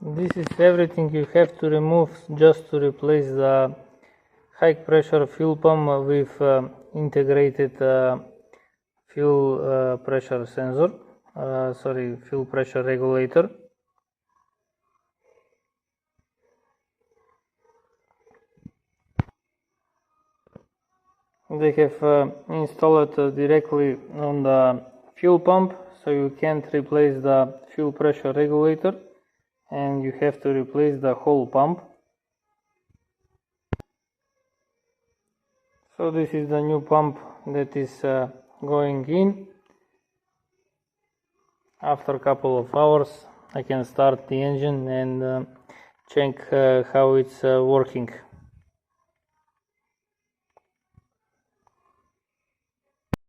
This is everything you have to remove just to replace the high pressure fuel pump with integrated fuel pressure sensor, fuel pressure regulator. They have installed directly on the fuel pump, so you can't replace the fuel pressure regulator and you have to replace the whole pump. So this is the new pump that is going in. After a couple of hours I can start the engine and check how it's working.